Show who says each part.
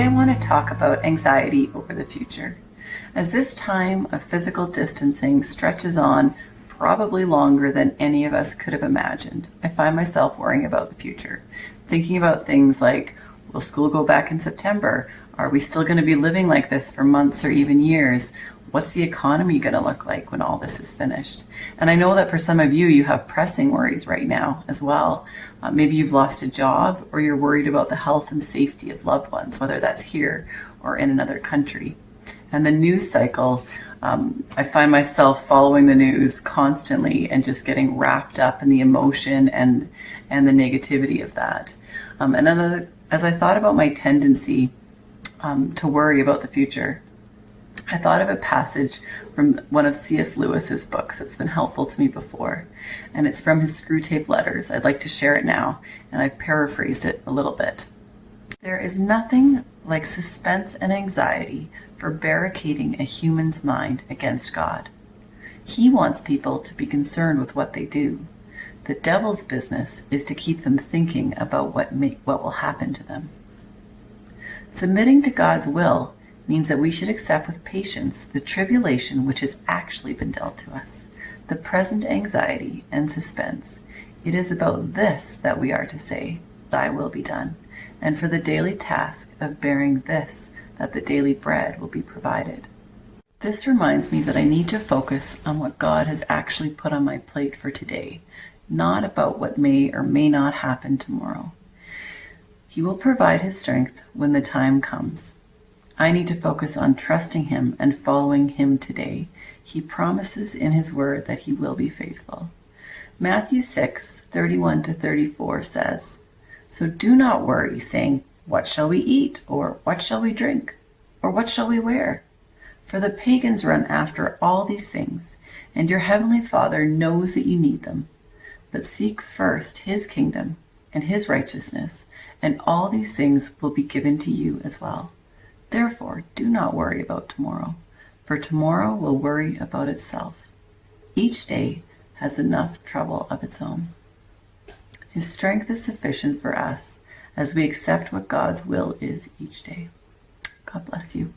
Speaker 1: Today I want to talk about anxiety over the future. As this time of physical distancing stretches on probably longer than any of us could have imagined, I find myself worrying about the future, thinking about things like, will school go back in September? Are we still going to be living like this for months or even years? What's the economy going to look like when all this is finished? And I know that for some of you, you have pressing worries right now as well. Maybe you've lost a job, or you're worried about the health and safety of loved ones, whether that's here or in another country. And the news cycle, I find myself following the news constantly and just getting wrapped up in the emotion and the negativity of that. And then as I thought about my tendency to worry about the future, I thought of a passage from one of C.S. Lewis's books that's been helpful to me before, and it's from his Screwtape Letters. I'd like to share it now, and I've paraphrased it a little bit. There is nothing like suspense and anxiety for barricading a human's mind against God. He wants people to be concerned with what they do. The devil's business is to keep them thinking about what will happen to them. Submitting to God's will means that we should accept with patience the tribulation which has actually been dealt to us, the present anxiety and suspense. It is about this that we are to say, "Thy will be done," and for the daily task of bearing this, that the daily bread will be provided. This reminds me that I need to focus on what God has actually put on my plate for today, not about what may or may not happen tomorrow. He will provide his strength when the time comes. I need to focus on trusting him and following him today. He promises in his word that he will be faithful. Matthew 6:31-34 says, "So do not worry, saying, 'What shall we eat?' or 'What shall we drink?' or 'What shall we wear?' For the pagans run after all these things, and your heavenly Father knows that you need them. But seek first his kingdom and his righteousness, and all these things will be given to you as well. Therefore, do not worry about tomorrow, for tomorrow will worry about itself. Each day has enough trouble of its own." His strength is sufficient for us as we accept what God's will is each day. God bless you.